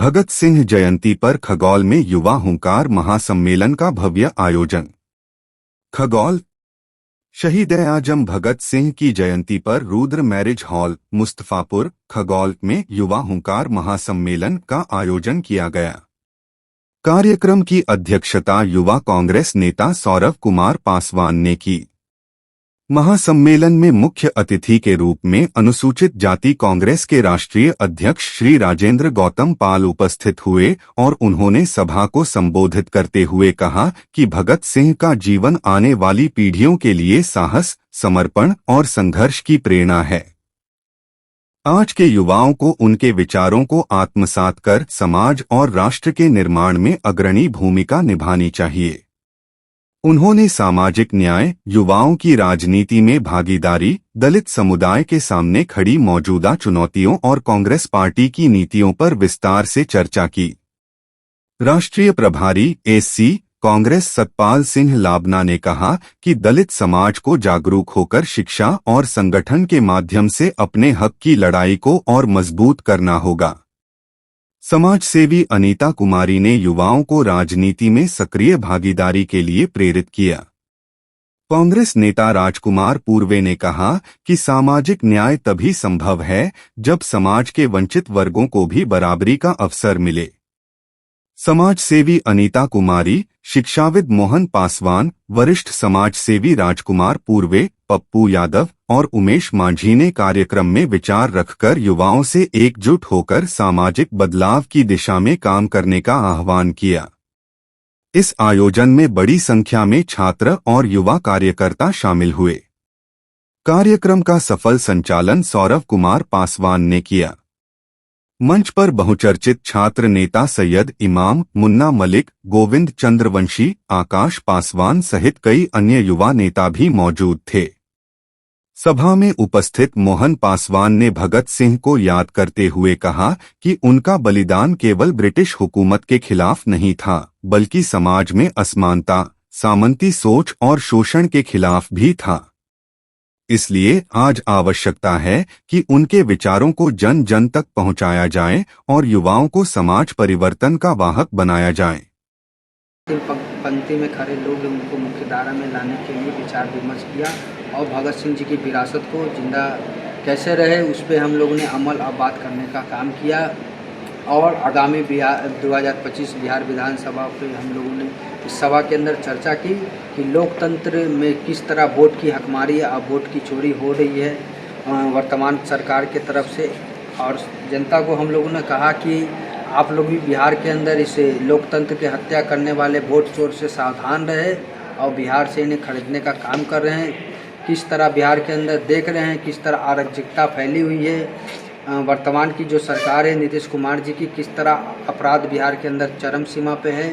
भगत सिंह जयंती पर खगौल में युवा हुंकार महासम्मेलन का भव्य आयोजन। खगौल शहीद-ए-आजम भगत सिंह की जयंती पर रुद्र मैरिज हॉल मुस्तफापुर खगौल में युवा हुंकार महासम्मेलन का आयोजन किया गया। कार्यक्रम की अध्यक्षता युवा कांग्रेस नेता सौरव कुमार पासवान ने की। महासम्मेलन में मुख्य अतिथि के रूप में अनुसूचित जाति कांग्रेस के राष्ट्रीय अध्यक्ष श्री राजेंद्र गौतम पाल उपस्थित हुए और उन्होंने सभा को संबोधित करते हुए कहा कि भगत सिंह का जीवन आने वाली पीढ़ियों के लिए साहस, समर्पण और संघर्ष की प्रेरणा है। आज के युवाओं को उनके विचारों को आत्मसात कर समाज और राष्ट्र के निर्माण में अग्रणी भूमिका निभानी चाहिए। उन्होंने सामाजिक न्याय, युवाओं की राजनीति में भागीदारी, दलित समुदाय के सामने खड़ी मौजूदा चुनौतियों और कांग्रेस पार्टी की नीतियों पर विस्तार से चर्चा की। राष्ट्रीय प्रभारी एससी कांग्रेस सतपाल सिंह लाबना ने कहा कि दलित समाज को जागरूक होकर शिक्षा और संगठन के माध्यम से अपने हक की लड़ाई को और मजबूत करना होगा। समाज सेवी अनीता कुमारी ने युवाओं को राजनीति में सक्रिय भागीदारी के लिए प्रेरित किया। कांग्रेस नेता राजकुमार पूर्वे ने कहा कि सामाजिक न्याय तभी संभव है जब समाज के वंचित वर्गों को भी बराबरी का अवसर मिले। समाज सेवी अनीता कुमारी, शिक्षाविद मोहन पासवान, वरिष्ठ समाज सेवी राजकुमार पूर्वे, पप्पू यादव और उमेश मांझी ने कार्यक्रम में विचार रखकर युवाओं से एकजुट होकर सामाजिक बदलाव की दिशा में काम करने का आह्वान किया। इस आयोजन में बड़ी संख्या में छात्र और युवा कार्यकर्ता शामिल हुए। कार्यक्रम का सफल संचालन सौरव कुमार पासवान ने किया। मंच पर बहुचर्चित छात्र नेता सैयद इमाम, मुन्ना मलिक, गोविंद चंद्रवंशी, आकाश पासवान सहित कई अन्य युवा नेता भी मौजूद थे। सभा में उपस्थित मोहन पासवान ने भगत सिंह को याद करते हुए कहा कि उनका बलिदान केवल ब्रिटिश हुकूमत के खिलाफ नहीं था, बल्कि समाज में असमानता, सामंती सोच और शोषण के खिलाफ भी था। इसलिए आज आवश्यकता है कि उनके विचारों को जन जन तक पहुंचाया जाए और युवाओं को समाज परिवर्तन का वाहक बनाया जाए। पंक्ति में खड़े लोग उनको मुख्यधारा में लाने के लिए विचार विमर्श किया और भगत सिंह जी की विरासत को जिंदा कैसे रहे उस पर हम लोगों ने अमल और बात करने का काम किया। और आगामी 2025 बिहार विधानसभा पे हम लोगों ने इस सभा के अंदर चर्चा की कि लोकतंत्र में किस तरह वोट की हकमारी और वोट की चोरी हो रही है वर्तमान सरकार के तरफ से। और जनता को हम लोगों ने कहा कि आप लोग भी बिहार के अंदर इस लोकतंत्र की हत्या करने वाले वोट चोर से सावधान रहे और बिहार से इन्हें खरीदने का काम कर रहे हैं। किस तरह बिहार के अंदर देख रहे हैं किस तरह अराजकता फैली हुई है। वर्तमान की जो सरकार है नीतीश कुमार जी की, किस तरह अपराध बिहार के अंदर चरम सीमा पे है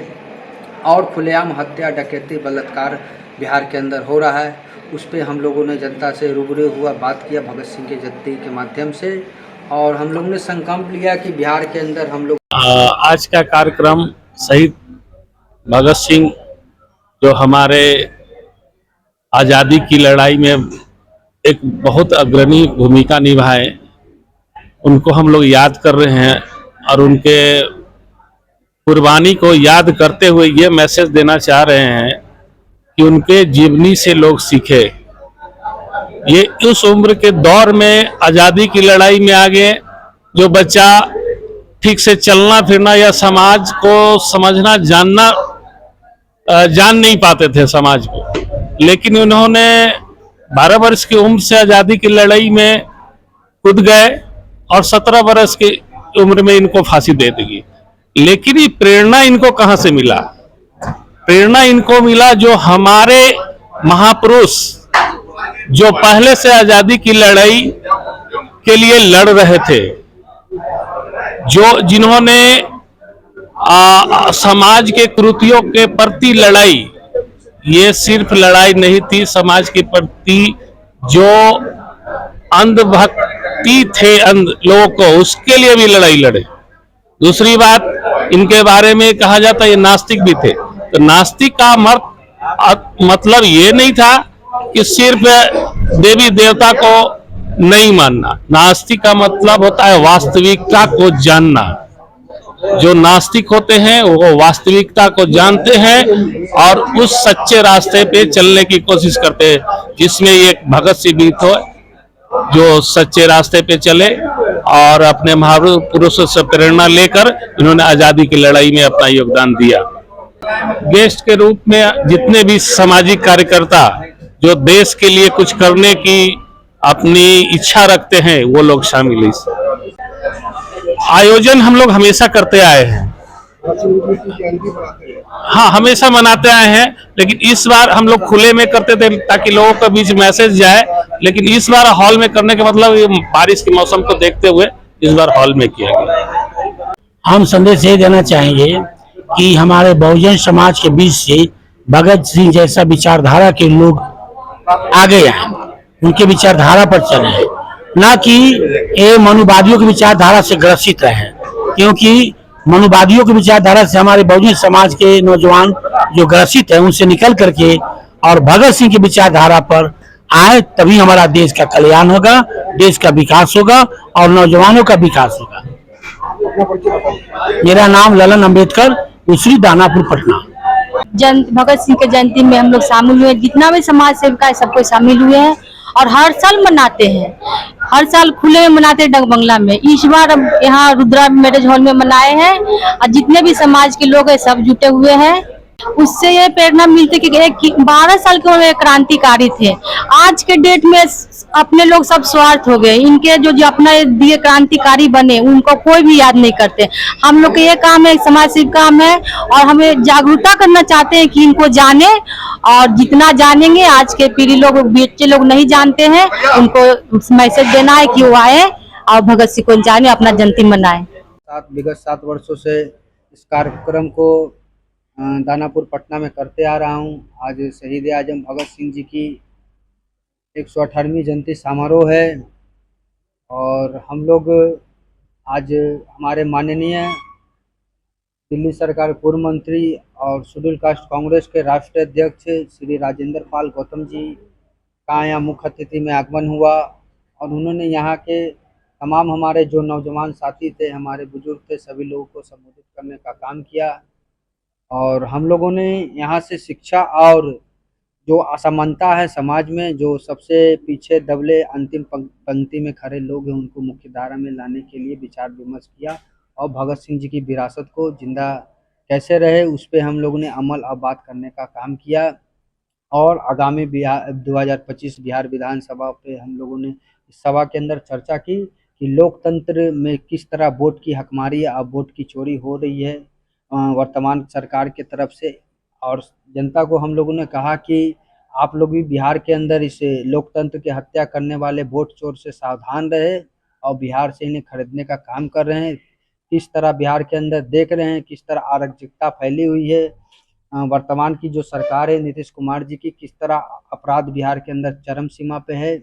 और खुलेआम हत्या, डकैती, बलात्कार बिहार के अंदर हो रहा है। उस पर हम लोगों ने जनता से रूबरू हुआ, बात किया भगत सिंह के जयंती के माध्यम से और हम लोग ने संकल्प लिया कि बिहार के अंदर हम लोग आज का कार्यक्रम शहीद भगत सिंह जो हमारे आज़ादी की लड़ाई में एक बहुत अग्रणी भूमिका निभाए, उनको हम लोग याद कर रहे हैं और उनके कुर्बानी को याद करते हुए ये मैसेज देना चाह रहे हैं कि उनके जीवनी से लोग सीखे। ये उस उम्र के दौर में आज़ादी की लड़ाई में आगे जो बच्चा ठीक से चलना फिरना या समाज को समझना जानना जान नहीं पाते थे समाज को, लेकिन उन्होंने 12 वर्ष की उम्र से आज़ादी की लड़ाई में कूद गए और 17 वर्ष की उम्र में इनको फांसी दे दी। लेकिन ये प्रेरणा इनको कहाँ से मिला? प्रेरणा इनको मिला जो हमारे महापुरुष जो पहले से आज़ादी की लड़ाई के लिए लड़ रहे थे, जो जिन्होंने समाज के कुरीतियों के प्रति लड़ाई, ये सिर्फ लड़ाई नहीं थी समाज के प्रति जो अंधभक्ति थे लोगों को, उसके लिए भी लड़ाई लड़े। दूसरी बात, इनके बारे में कहा जाता है ये नास्तिक भी थे। तो नास्तिक का मतलब ये नहीं था कि सिर्फ देवी देवता को नहीं मानना। नास्तिक का मतलब होता है वास्तविकता को जानना। जो नास्तिक होते हैं वो वास्तविकता को जानते हैं और उस सच्चे रास्ते पे चलने की कोशिश करते हैं, जिसमें एक भगत सिंह भी थे जो सच्चे रास्ते पे चले और अपने महापुरुषों से प्रेरणा लेकर इन्होंने आजादी की लड़ाई में अपना योगदान दिया। गेस्ट के रूप में जितने भी सामाजिक कार्यकर्ता जो देश के लिए कुछ करने की अपनी इच्छा रखते हैं वो लोग शामिल इस आयोजन हम लोग हमेशा करते आए हैं। हाँ, हमेशा मनाते आए हैं, लेकिन इस बार हम लोग खुले में करते थे ताकि लोगों के बीच मैसेज जाए, लेकिन इस बार हॉल में करने का मतलब ये बारिश के मौसम को देखते हुए इस बार हॉल में किया गया। हम संदेश ये देना चाहेंगे कि हमारे बहुजन समाज के बीच से भगत सिंह जैसा विचारधारा के लोग आगे आए, उनके विचारधारा पर चले, ना कि ये मनुवादियों की विचारधारा से ग्रसित रहे, क्योंकि मनुवादियों की विचारधारा से हमारे बहुजन समाज के नौजवान जो ग्रसित है उनसे निकल करके और भगत सिंह की विचारधारा पर आए, तभी हमारा देश का कल्याण होगा, देश का विकास होगा और नौजवानों का विकास होगा। मेरा नाम ललन अंबेडकर, उसरी दानापुर, पटना। भगत सिंह के जयंती में हम लोग शामिल हुए, जितना भी समाज सेविका है सबको शामिल हुए हैं और हर साल मनाते हैं, हर साल खुले में मनाते हैं डग बंगला में। इस बार हम यहाँ रुद्रा मैरिज हॉल में मनाए हैं और जितने भी समाज के लोग हैं सब जुटे हुए हैं। उससे ये प्रेरणा मिलती है कि 12 साल के उम्र में क्रांतिकारी थे, आज के डेट में अपने लोग सब स्वार्थ हो गए, इनके जो अपना दिए क्रांतिकारी बने उनको कोई भी याद नहीं करते। हम लोग का ये काम है, समाज सेवी काम है और हमें जागरूकता करना चाहते हैं कि इनको जाने और जितना जानेंगे, आज के पीढ़ी लोग बच्चे लोग नहीं जानते हैं, उनको मैसेज देना है कि वो आए और भगत सिंह को जाने, अपना जयंती मनाए। विगत 7 वर्षों से इस कार्यक्रम को दानापुर पटना में करते आ रहा हूँ। आज शहीद आजम भगत सिंह जी की 118वीं जयंती समारोह है और हम लोग आज हमारे माननीय दिल्ली सरकार पूर्व मंत्री और शेड्यूल कास्ट कांग्रेस के राष्ट्रीय अध्यक्ष श्री राजेंद्र पाल गौतम जी का यहाँ मुख्य अतिथि में आगमन हुआ और उन्होंने यहाँ के तमाम हमारे जो नौजवान साथी थे, हमारे बुजुर्ग थे, सभी लोगों को संबोधित करने का काम किया और हम लोगों ने यहाँ से शिक्षा और जो असमानता है समाज में, जो सबसे पीछे दबले अंतिम पंक्ति में खड़े लोग हैं, उनको मुख्य धारा में लाने के लिए विचार विमर्श किया और भगत सिंह जी की विरासत को जिंदा कैसे रहे उस पर हम लोगों ने अमल और बात करने का काम किया और आगामी 2025 बिहार विधानसभा पे हम लोगों ने इस सभा के अंदर चर्चा की कि लोकतंत्र में किस तरह वोट की हकमारी और वोट की चोरी हो रही है वर्तमान सरकार की तरफ से। और जनता को हम लोगों ने कहा कि आप लोग भी बिहार के अंदर इस लोकतंत्र की हत्या करने वाले वोट चोर से सावधान रहे और बिहार से इन्हें खरीदने का काम कर रहे हैं। किस तरह बिहार के अंदर देख रहे हैं किस तरह अराजकता फैली हुई है, वर्तमान की जो सरकार है नीतीश कुमार जी की, किस तरह अपराध बिहार के अंदर चरम सीमा पे है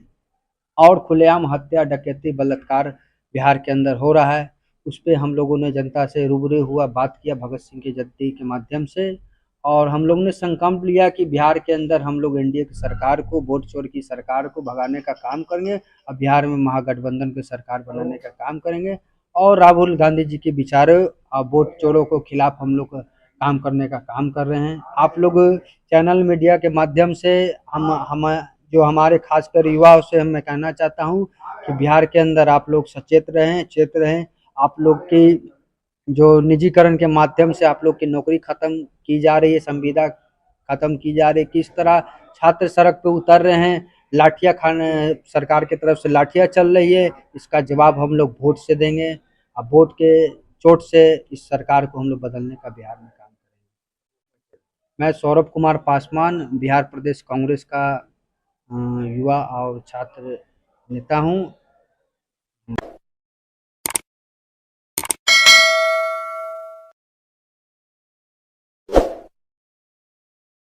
और खुलेआम हत्या, डकैती, बलात्कार बिहार के अंदर हो रहा है। उस पर हम लोगों ने जनता से रूबरू हुआ, बात किया भगत सिंह की जयंती के माध्यम से और हम लोग ने संकल्प लिया कि बिहार के अंदर हम लोग एनडीए की सरकार को, वोट चोर की सरकार को भगाने का काम करेंगे और बिहार में महागठबंधन की सरकार बनाने का काम करेंगे और राहुल गांधी जी के विचारों और वोट चोरों को खिलाफ हम लोग काम करने का काम कर रहे हैं। आप लोग चैनल मीडिया के माध्यम से हम जो हमारे खासकर युवाओं से मैं कहना चाहता हूँ कि बिहार के अंदर आप लोग सचेत रहें, चेत रहें। आप लोग की जो निजीकरण के माध्यम से आप लोग की नौकरी खत्म की जा रही है, संविदा खत्म की जा रही है, किस तरह छात्र सड़क पे उतर रहे हैं, लाठियाँ खाने सरकार की तरफ से लाठियाँ चल रही है, इसका जवाब हम लोग वोट से देंगे। अब वोट के चोट से इस सरकार को हम लोग बदलने का बिहार में काम करेंगे। मैं सौरभ कुमार पासवान बिहार प्रदेश कांग्रेस का युवा और छात्र नेता हूँ।